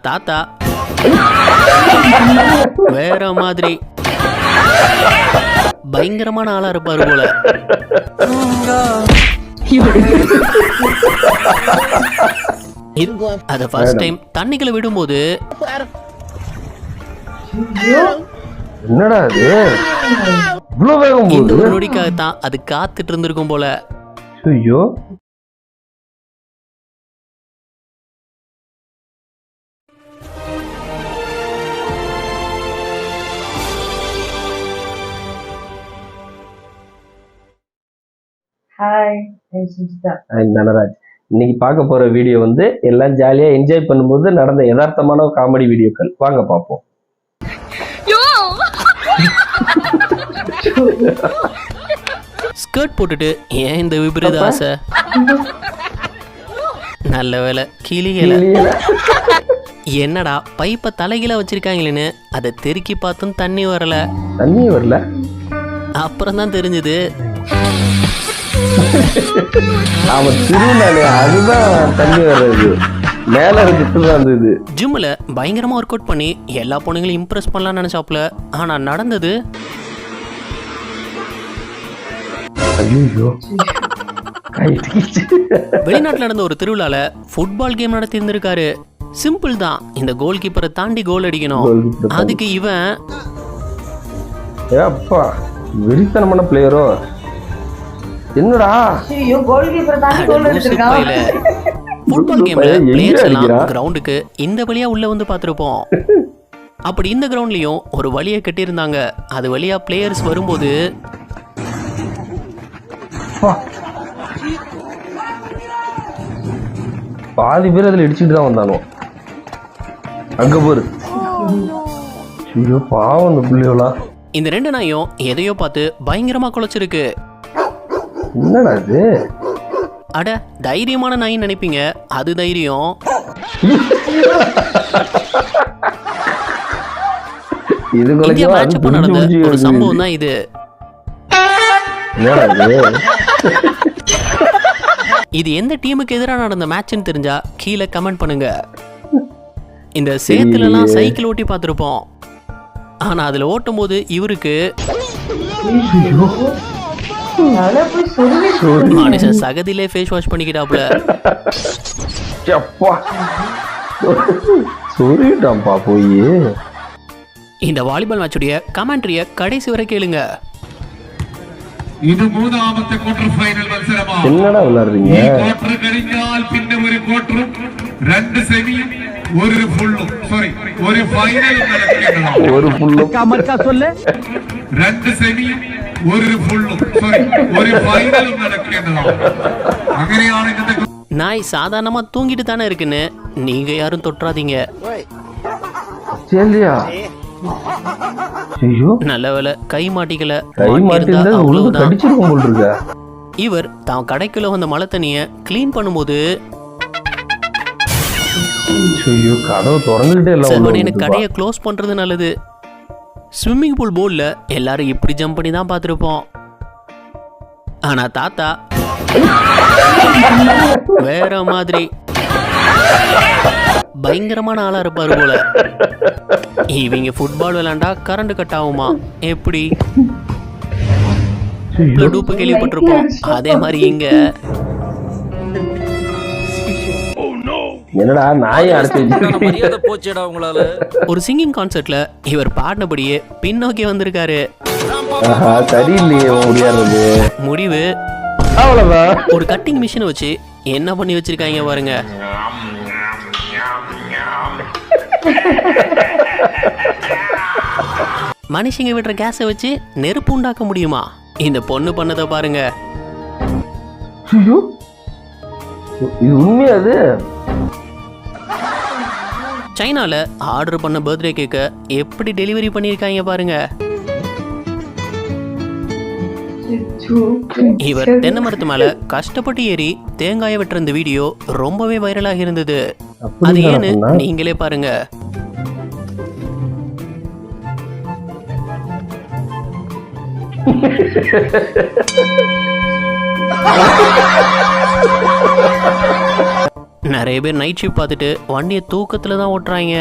தாத்தா வேற மாதிரி பயங்கரமான ஆளா இருப்பாரு போல. அத ஃபர்ஸ்ட் டைம் தண்ணிக்குள்ள விடும்போது என்னடா இது இவ்வளவு வேகம் இந்த போகுது? ஒரு நொடிக்காகத்தான் அது காத்துட்டு இருந்திருக்கும் போல. ஐயோ ஹாய், ஐம் சுஜிதா. தனராஜ். இன்னைக்கு பார்க்க போற வீடியோ வந்து எல்லாம் ஜாலியா என்ஜாய் பண்ணும்போது நடந்த யதார்த்தமான காமெடி வீடியோக்கள். வாங்க பார்ப்போம். ஸ்கர்ட் போட்டுட்டு ஏன் இந்த விபரீத ஆசை? நல்ல வேலை கிளியல. என்னடா பைப்பை தலைகீழ வச்சிருக்காங்களேன்னு அதை தெருக்கி பார்த்தும் தண்ணி வரல. அப்புறம் தான் தெரிஞ்சது அவன் திருநாளே அதுதான் தண்ணி வர்றது மேல இருக்கு. ஜிம்ல பயங்கரமா ஒர்க் அவுட் பண்ணி எல்லா பொண்ணுங்களையும் இம்ப்ரெஸ் பண்ணலாம்னு நினைச்சாப்ல. ஆனா நடந்தது வெளிநாட்டுல நடந்த ஒரு திருவிழால ஃபுட்பால் கேம் நடத்தி இருந்திருக்காரு. சிம்பிள் தான், இந்த கோல் கீப்பரை தாண்டி கோல் அடிக்கணும். அதுக்கு இவன் வெறித்தனமான பிளேயரோ என்னடா ஃபுட்பால் கேம்ல பிளேயர்ஸ் எல்லாம் கிரவுண்டுக்கு இந்த வழியா உள்ள வந்து பார்த்திருப்போம். அப்படி இந்த கிரவுண்ட்லயும் ஒரு வழியை கட்டியிருந்தாங்க. அது வழியா பிளேயர்ஸ் வரும்போது பாதி பேர் அதுல இடிச்சுட்டு தான் வந்தானோ. அங்க போரு பாவம் அந்த பிள்ளைகளா. இந்த ரெண்டு நாயும் எதையோ பார்த்து பயங்கரமா குலைச்சிருக்கு. என்னடா இது? அட தைரியமான நாய் நினைப்பீங்க, அது தைரியம். இந்தியா மேட்ச் அப்போ நடந்த ஒரு சம்பவம் தான் இது. இது எந்த டீமுக்கு எதிராக நடந்த மேட்ச்னு தெரிஞ்சா கீழே கமெண்ட் பண்ணுங்க. இந்த சேத்துல எல்லாம் சைக்கிள் ஓட்டி பார்த்திருப்போம். ஆனா அதுல ஓட்டும் போது இவருக்கு மனுஷன் சகதியிலே ஃபேஸ் வாஷ் பண்ணிக்கிட்டாப்ல. போய் இந்த வாலிபால் மேட்சுடைய கமெண்ட்ரிய கடைசி வரை கேளுங்க. இது மூணாவது குவார்டர் ஃபைனல் மത്സരமா. என்னடா விளையாடுறீங்க? குவார்டர் கழிஞ்சால் பின்ன ஒரு குவார்டரும் ரெண்டு செமியும் ஒரு ஃபுல்லும் சாரி ஒரு ஃபைனலும் நடக்கிறது. ஒரு ஃபுல்லும் கமர்க்கா சொல்லு. ரெண்டு செமியும் ஒரு ஃபுல்லும் சாரி ஒரு ஃபைனலும் நடக்கிறது. അങ്ങനെയാണ് இந்த நாய் சாதாரணமா தூங்கிட்டு தானே இருக்குன்னு நீங்க யாரும் தொற்றாதீங்க. சரியா? நல்ல வேலை கை மாட்டிக்கல. இவர் தான் கடைக்குள்ள வந்த மழை தண்ணிய கிளீன் பண்ணும்போது கடையை க்ளோஸ் பண்றது நல்லது. ஸ்விம்மிங் பூல் போர்ட்ல எல்லாரும் இப்படி ஜம்ப் பண்ணி தான் பார்த்திருப்போம். ஆனா தாத்தா வேற மாதிரி பயங்கரமான ஆளா இருப்பாரு போல. இவங்க ஃபுட்பால் விளையாண்டா கரண்ட் கட் ஆகுமா? எப்படி டூப்பு கேள்விப்பட்டிருப்போம், அதே மாதிரி இங்க என்னடா நாயை அடிச்சு மரியாதை போச்சேடா உங்களால. ஒரு சிங்கிங் கான்சர்ட்ல இவர் பாடினபடியே பின்னோக்கி வந்திருக்காரு. சரியில்லையே முடியாது. முடிவு அவ்வளவுதான். ஒரு கட்டிங் மிஷினை வச்சு என்ன பண்ணி வச்சிருக்காங்க பாருங்க. மனுஷங்க விடுற கேஸை வச்சு நெருப்பு உண்டாக்க முடியுமா? இந்த பொண்ணு பண்ணதை பாருங்க. இது உண்மையாது. சைனால ஆர்டர் பண்ண பர்த்டே கேக்க எப்படி டெலிவரி பண்ணிருக்காங்க பாருங்க. இவர் தென்னை மரத்து மேல கஷ்டப்பட்டு ஏறி தேங்காயை வெட்டுற இந்த வீடியோ ரொம்பவே வைரலாகி இருந்தது. அது ஏன்னு நீங்களே பாருங்க. நிறைய பேர் நைட் ஷிஃப்ட் பார்த்துட்டு வண்டியை தூக்கத்துல தான் ஓட்டுறாங்க.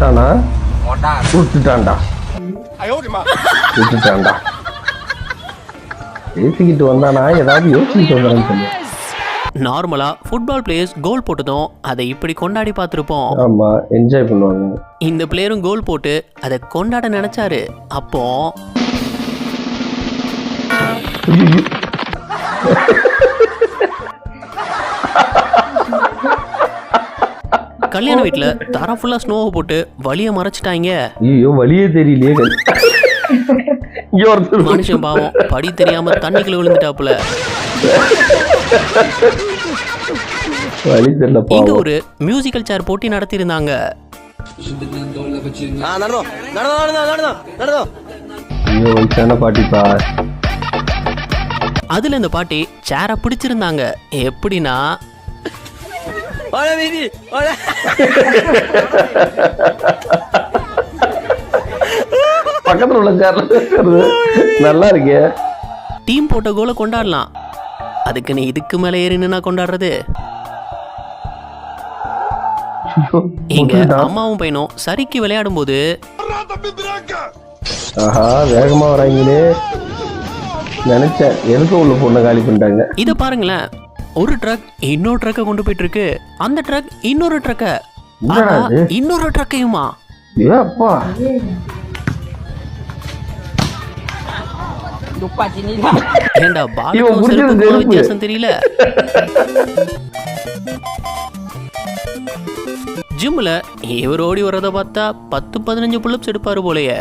தானா விட்டுட்டான்டா விட்டுட்டான்டா பேசிக்கிட்டு வந்தானா ஏதாவது யோசிச்சுட்டு வந்தான்னு சொல்லு. நார்மலா ஃபுட்பால் பிளேயர்ஸ் கோல் போட்டதும் அதை இப்படி கொண்டாடி பார்த்துருப்போம். ஆமா, என்ஜாய் பண்ணுவாங்க. இந்த பிளேயரும் கோல் போட்டு அதை கொண்டாட நினைச்சாரு. அப்போ கல்யாண வீட்டுல தர ஃபுல்லா ஸ்னோவை போட்டு வலிய மறைச்சிட்டாங்க. ஐயோ, வலியே தெரியலையே. மனுஷன் பாவம் படி தெரியாம தண்ணிக்குள்ள விழுந்துட்டாப்புல. இங்க ஒரு மியூசிக்கல் சேர் போட்டி நடத்தியிருந்தாங்க. பாட்டிப்பா, அதுல இந்த பாட்டி சேரை பிடிச்சிருந்தாங்க. எப்படின்னா பக்கத்துல உள்ள சேர்ல நல்லா இருக்கு. டீம் போட்ட கோலை கொண்டாடலாம், அதுக்கு நீ இதுக்கு மேல ஏறினா கொண்டாடுறது. இங்க அம்மாவும் பையனும் சரிக்கு விளையாடும் போது ஆஹா வேகமா வராங்களே நினைச்சேன். எதுக்கு உள்ள பொண்ணை காலி பண்ணிட்டாங்க. இத பாருங்களேன், ஒரு ட்ரக் இன்னொரு ட்ரக்க கொண்டு போயிட்டு இருக்கு. அந்த ட்ரக் இன்னொரு ட்ரக்க, இன்னொரு ட்ரக்கையுமா. அப்பா ஏண்டா பாலுக்கும் செருப்புக்கும் வித்தியாசம் தெரியல. ஜிம்ல இவர் ஓடி வரத பார்த்தா 10-15 புல்லப்ஸ் எடுப்பாரு போலயே.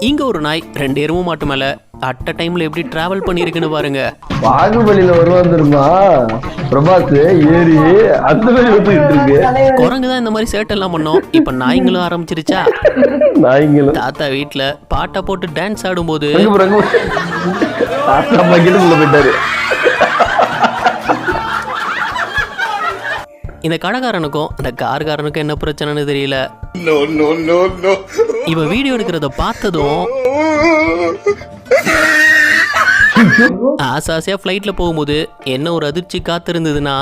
இங்க ஒரு நாய் 2 எருமை மாட்டு மேல அட் அ டைம்ல எப்படி டிராவல் பண்ணிருக்குன்னு பாருங்க. பாகுபலியில வருவான் தெரியுமா பிரபாஸ், ஏறி அந்த மாதிரி வந்துட்டு இருக்கு. குரங்கு தான் இந்த மாதிரி சேட்டை எல்லாம் பண்ணோம். இப்ப நாய்ங்களும் ஆரம்பிச்சிருச்சா. நாய்ங்களும் தாத்தா வீட்டுல பாட்டை போட்டு டான்ஸ் ஆடும் போது தாத்தா பாக்கிட்டு உள்ள போயிட்டாரு. இந்த கடைக்காரனுக்கும் இந்த கார்காரனுக்கும் என்ன பிரச்சனைன்னு தெரியல. இவன் வீடியோ எடுக்கிறத பார்த்ததும் ஆசாசியா ஃபிளைட்ல போகும்போது என்ன ஒரு அதிர்ச்சி காத்திருந்ததுன்னா,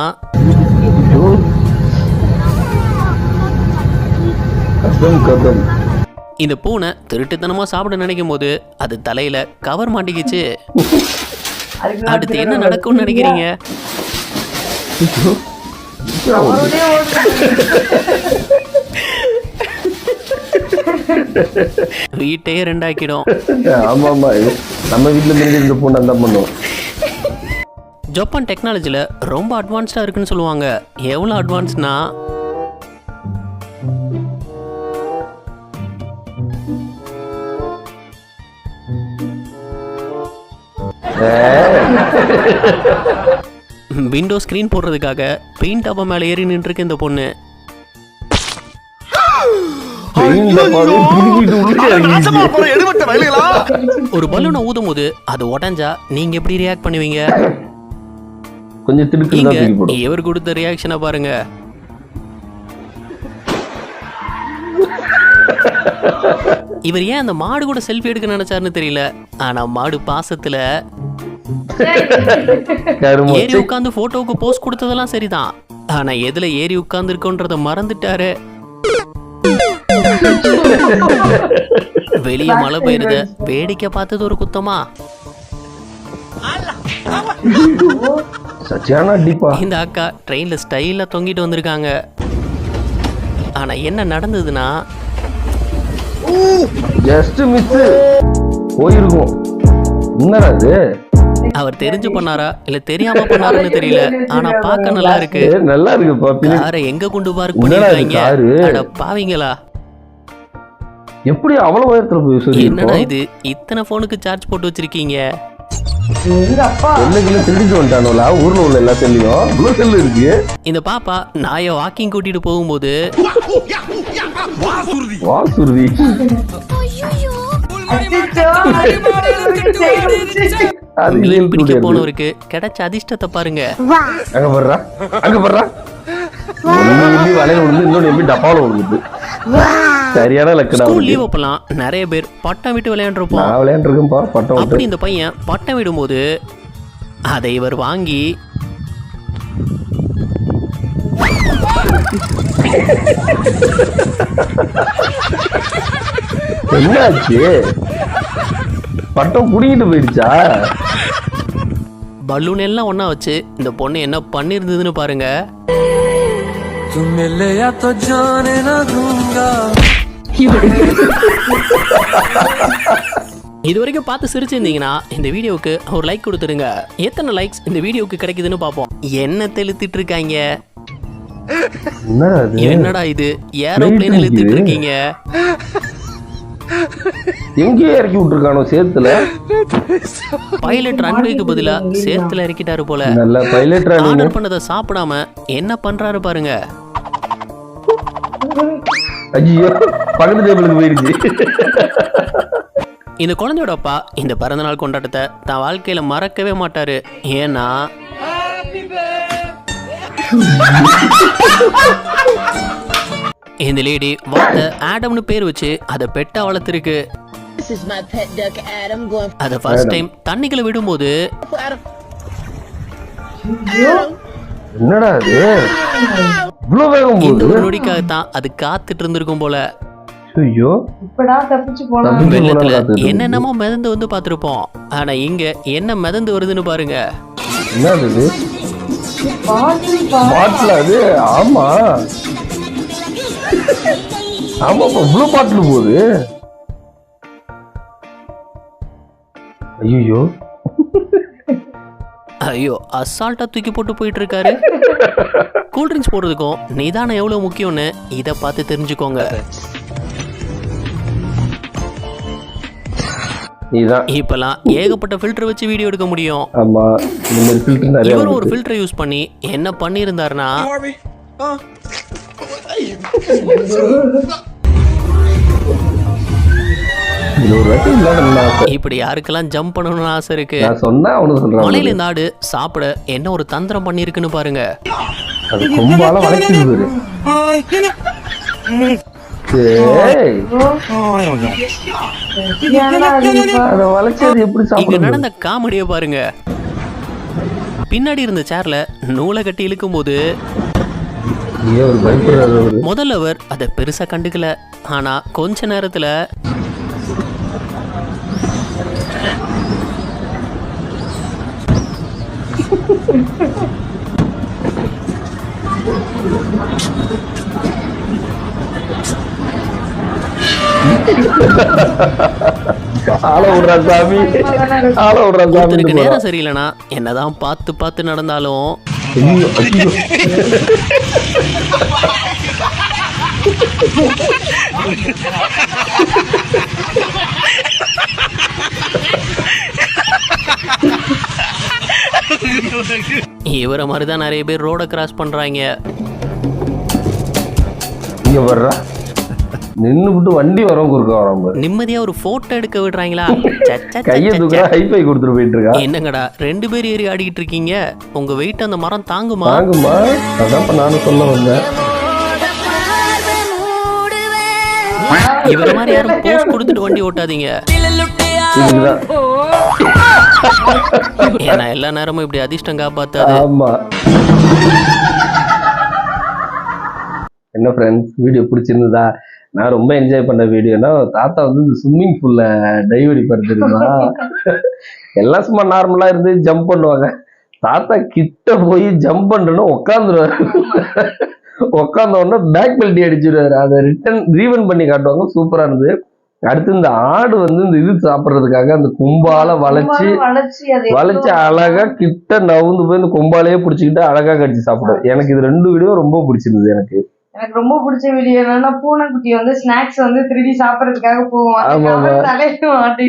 இந்த பூனை திருட்டுத்தனமா சாப்பிட நினைக்கும் போது அது தலையில கவர் மாட்டிக்கிச்சு. அடுத்து என்ன நடக்கும்னு நினைக்கிறீங்க? வீட்டையே 2 ஆக்கிடும். ஆமாமா, நம்ம வீட்டுல இருந்து இந்த பூனை தான் பண்ணுவோம். ஜப்பான் டெக்னாலஜில ரொம்ப அட்வான்ஸ்டா இருக்குன்னு சொல்லுவாங்க. எவ்வளவு அட்வான்ஸ்னா, விண்டோ ஸ்கிரீன் போடுறதுக்காக பெயிண்ட் டப்பா மேல ஏறி நின்று இருக்கு இந்த பொண்ணு. ஒரு பலூனை ஊதும் போது அது உடைஞ்சா நீங்க எப்படி ரியாக்ட் பண்ணுவீங்க? கொஞ்சம் இவர் கொடுத்த ரியாக்ஷனை பாருங்க. இவர் ஏன் அந்த மாடு கூட செல்ஃபி எடுக்க நினைச்சாருன்னு தெரியல. ஆனா மாடு பாசத்துல ஏறி உட்கார்ந்து போட்டோவுக்கு போஸ்ட் கொடுத்ததெல்லாம் சரிதான். ஆனா எதுல ஏறி உட்கார்ந்து இருக்கோன்றத மறந்துட்டாரு. வெளிய மழை பெய்யுறத வேடிக்கை பார்த்தது ஒரு குத்தமா? இந்த அக்கா ட்ரெயின்ல ஸ்டைலா தொங்கிட்டு வந்திருக்காங்க. ஆனா என்ன நடந்ததுன்னா, ஜஸ்ட் மிஸ் போயிருக்கும். என்னது அவர் தெரிஞ்சு பண்ணாரா இல்ல தெரியாம பண்ணாருன்னு தெரியல. ஆனா பார்க்க நல்லா இருக்கு. நல்லா இருக்கு. காரை எங்க கொண்டு பார்க் பண்ணிருக்காங்க? அட பாவீங்களா, எப்படி அவ்வளவு உயரத்துல போய் சொல்லி என்னடா இது இத்தனை போனுக்கு சார்ஜ் போட்டு வச்சிருக்கீங்க? ஊர்ல உள்ள எல்லா செல்லும் இருக்கு. இந்த பாப்பா நாய வாக்கிங் கூட்டிட்டு போகும்போது மீன் பிடிக்க போனவருக்கு கிடைச்ச அதிர்ஷ்டத்தை பாருங்க. அங்க பாருடா, அங்க பாருடா. ஒண்ணு எப்படி வலையில விழுந்து இன்னொன்னு எப்படி டப்பாவில் விழுந்து. சரியான லக்கடா. ஸ்கூல் லீவ் அப்பெல்லாம் நிறைய பேர் பட்டம் விட்டு விளையாண்டுருப்போம். நான் விளையாண்டுருக்கேன் பா பட்டம். அப்படி இந்த பையன் பட்டம் விடும்போது அதை இவர் வாங்கி என்னாச்சு? பட்டம் புடிங்கிட்டு போயிடுச்சா? பலூன் எல்லாம் ஒண்ணா வச்சு இந்த பொண்ணு என்ன பண்ணிருந்ததுன்னு பாருங்க. இது வரைக்கும் பார்த்து சிரிச்சிருந்தீங்கன்னா இந்த வீடியோவுக்கு ஒரு லைக் கொடுத்துருங்க. எத்தனை லைக்ஸ் இந்த வீடியோவுக்கு கிடைக்குதுன்னு பார்ப்போம். என்ன தெளித்துட்டு இருக்காங்க? என்னடா இது ஏரோப்ளேன் இழுத்துட்டு இருக்கீங்க? எங்கேயே இறக்கி விட்டுருக்கானோ சேத்துல. பைலட் ரன்வேக்கு பதிலா சேத்துல இறக்கிட்டாரு போல. நல்ல பைலட் ஆர்டர் பண்ணதை சாப்பிடாம என்ன பண்றாரு பாருங்க. ஐயோ பக்கத்து டேபிளுக்கு போயிடுச்சு. இந்த குழந்தையோட அப்பா இந்த பிறந்தநாள் கொண்டாட்டத்தை தான் வாழ்க்கையில மறக்கவே மாட்டாரு. ஏன்னா இந்த லேடி வாத்த ஆடம்னு பேர் வச்சு அதை பெட்டா வளர்த்திருக்கு. அத ஃபர்ஸ்ட் டைம் தண்ணிக்குள்ள விடும்போது என்னடா இது இவ்வளவு வேகம் இந்த போகுது? ஒரு நொடிக்காகத்தான் அது காத்துட்டு இருந்திருக்கும் போல. ஐயோ இப்படா தப்பிச்சு போனா. வெள்ளத்துல என்னென்னமோ மிதந்து வந்து பார்த்திருப்போம். ஆனா இங்க என்ன மிதந்து வருதுன்னு பாருங்க. என்னது இது? பாட்டில் அது. ஆமா ஆமா ப்ளூ பாட்டில் போகுது. ஐயோ ஐயோ அசால்ட்டா தூக்கி போட்டு போயிட்டு இருக்காரு. கூல்ட்ரிங்க்ஸ் போடுறதுக்கும் நிதானம் எவ்வளவு முக்கியம்னு இதை பார்த்து தெரிஞ்சுக்கோங்க. இப்பெல்லாம் ஏகப்பட்ட ஃபில்டர் வச்சு வீடியோ எடுக்க முடியும். ஆமா இந்த மாதிரி ஃபில்டர் நிறைய. இவர் ஒரு ஃபில்டரை யூஸ் பண்ணி என்ன பண்ணியிருந்தாருன்னா இப்படி யாருக்கெல்லாம் ஜம்ப் பண்ணணும்னு ஆசை இருக்கு. மலையில இந்த ஆடு சாப்பிட என்ன ஒரு தந்திரம் பண்ணிருக்குன்னு பாருங்க. அது கொம்பால வளைக்குது. இங்க நடந்த காமெடியை பாருங்க. பின்னாடி இருந்த சேர்ல நூலை கட்டி இழுக்கும் போது முதல்ல அவர் அதை பெருசா கண்டுக்கல. ஆனா கொஞ்ச நேரத்துல நேரம் சரியில்லைனா என்னதான் பார்த்து பார்த்து நடந்தாலும் இவரை மாதிரிதான் நிறைய பேர் ரோட கிராஸ் பண்றாங்க. நின்னு விட்டு வண்டி வரும் குறுக்க வரும். நிம்மதியா ஒரு போட்டோ எடுக்க விடுறாங்களா? கையை தூக்குறா ஹைஃபை கொடுத்துட்டு போயிட்டு இருக்கா. என்னங்கடா 2 பேர் ஏறி ஆடிக்கிட்டு இருக்கீங்க? உங்க வெயிட் அந்த மரம் தாங்குமா? தாங்குமா? அதான் நானும் சொல்ல வந்தேன். இவர மாதிரி யாரும் போஸ் கொடுத்துட்டு வண்டி ஓட்டாதீங்க. ஏன்னா எல்லா நேரமும் இப்படி அதிர்ஷ்டம் காப்பாத்தாது. ஆமா. என்ன ஃப்ரெண்ட்ஸ், வீடியோ பிடிச்சிருந்ததா? நான் ரொம்ப என்ஜாய் பண்ண வீடியோனா தாத்தா வந்து இந்த ஸ்விம்மிங் பூல்ல டைவ் அடிப்பா. எல்லாம் சும்மா நார்மலா இருந்து ஜம்ப் பண்ணுவாங்க. தாத்தா கிட்ட போய் ஜம்ப் பண்றேன்னு உட்காந்துருவாரு. உட்காந்த உடனே பேக் பெல்ட்டி அடிச்சிருவாரு. அதை ரீவன் பண்ணி காட்டுவாங்க. சூப்பரா இருந்தது. அடுத்து இந்த ஆடு வந்து இந்த இது சாப்பிட்றதுக்காக அந்த கும்பால வளைச்சு அழகா கிட்ட நவுந்து போய் இந்த கும்பாலேயே பிடிச்சிக்கிட்டு அழகா கடிச்சு சாப்பிடுவேன். எனக்கு இது 2 வீடியோ ரொம்ப பிடிச்சிருந்தது. எனக்கு ரொம்ப பிடிச்ச வீடியோ என்னன்னா பூனைக்குட்டி வந்து ஸ்நாக்ஸ் வந்து திருடி சாப்பிடறதுக்காக போவோம்.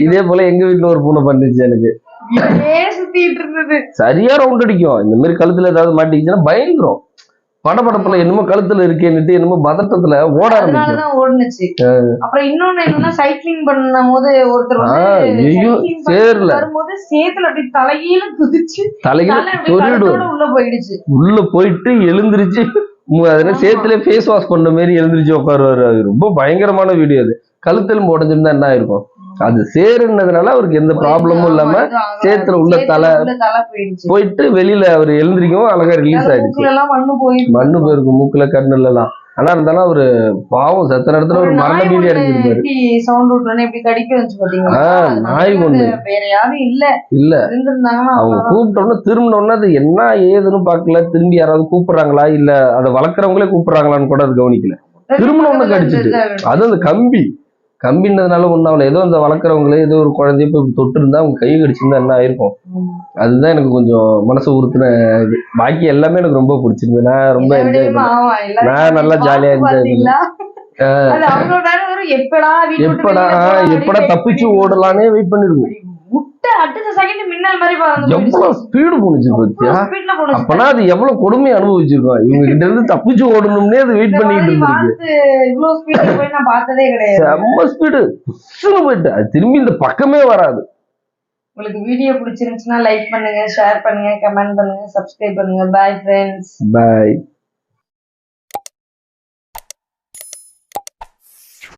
இதே போல எங்க வீட்டுல ஒரு பூனை பண்ணிச்சு. எனக்கு சுத்திட்டு இருந்தது. சரியா ரவுண்ட் அடிக்கும். இந்த மாதிரி கழுத்துல ஏதாவது மாட்டிக்கிச்சுன்னா பயந்துரும். படப்படப்புல என்னமோ கழுத்துல இருக்கேன்னுட்டு என்னமோ பதட்டத்துல ஓட ஆரம்பிக்கும். ஓடுனுச்சு. அப்புறம் இன்னொன்னு என்னன்னா சைக்கிளிங் பண்ணும் போது ஒருத்தர் வரும்போது சேத்துல அப்படி தலையில குதிச்சு தலையில உள்ள போயிடுச்சு. உள்ள போயிட்டு எழுந்திருச்சு அதுல சேத்துல ஃபேஸ் வாஷ் பண்ண மாதிரி எழுந்திரிச்சு உட்காருவாரு. அது ரொம்ப பயங்கரமான வீடியோ. அது கழுத்தெலும்பு உடஞ்சிருந்தா என்ன ஆயிருக்கும்? அது சேருன்னதுனால அவருக்கு எந்த ப்ராப்ளமும் இல்லாம சேத்துல உள்ள தலை போயிட்டு வெளியில அவர் எழுந்திரிக்கவும் அழகா ரிலீஸ் ஆயிடுச்சு. மண்ணு போயிருக்கும் மூக்குல, கண்ணுல எல்லாம். ஆனா இருந்தாலும் அவரு பாவம் செத்த நேரத்துல ஒரு மரண பீதி அடைஞ்சிருப்பாரு. நாய் ஒண்ணு வேற யாரும் இல்ல அவங்க கூப்பிட்டோம்னா திரும்பினோம்னா அது என்ன ஏதுன்னு பாக்கல, திரும்பி யாராவது கூப்பிடுறாங்களா இல்ல அதை வளர்க்குறவங்களே கூப்பிடுறாங்களான்னு கூட அது கவனிக்கல. திரும்பினோம்னு கடிச்சிட்டு அது அந்த கம்பின்றதுனால ஒண்ணு ஏதோ அந்த வளர்க்குறவங்களே ஏதோ ஒரு குழந்தைய போய் தொட்டு இருந்தா அவங்க கை கடிச்சிருந்தா என்ன ஆயிருக்கும். அதுதான் எனக்கு கொஞ்சம் மனசு உறுத்தின இது. பாக்கி எல்லாமே எனக்கு ரொம்ப பிடிச்சிருந்தது. நான் ரொம்ப என்ஜாய் பண்ணேன். நான் நல்லா ஜாலியா என்ஜாய் பண்ணேன். எப்படா தப்பிச்சு ஓடலானே வெயிட் பண்ணிருக்கோம். எவ்வளவு ஸ்பீடு போனுச்சு பாத்தியா? அப்பனா அது எவ்வளவு கொடுமையை அனுபவிச்சிருக்கோம். இவங்க கிட்ட இருந்து தப்பிச்சு ஓடணும்னே அது வெயிட் பண்ணிட்டு இருந்திருக்கு. செம்ம ஸ்பீடு போயிட்டு அது திரும்பி இந்த பக்கமே வராது. உங்களுக்கு வீடியோ பிடிச்சிருந்துச்சுன்னா லைக் பண்ணுங்க, ஷேர் பண்ணுங்க, கமெண்ட் பண்ணுங்க, சப்ஸ்கிரைப் பண்ணுங்க. Bye friends. பாய்.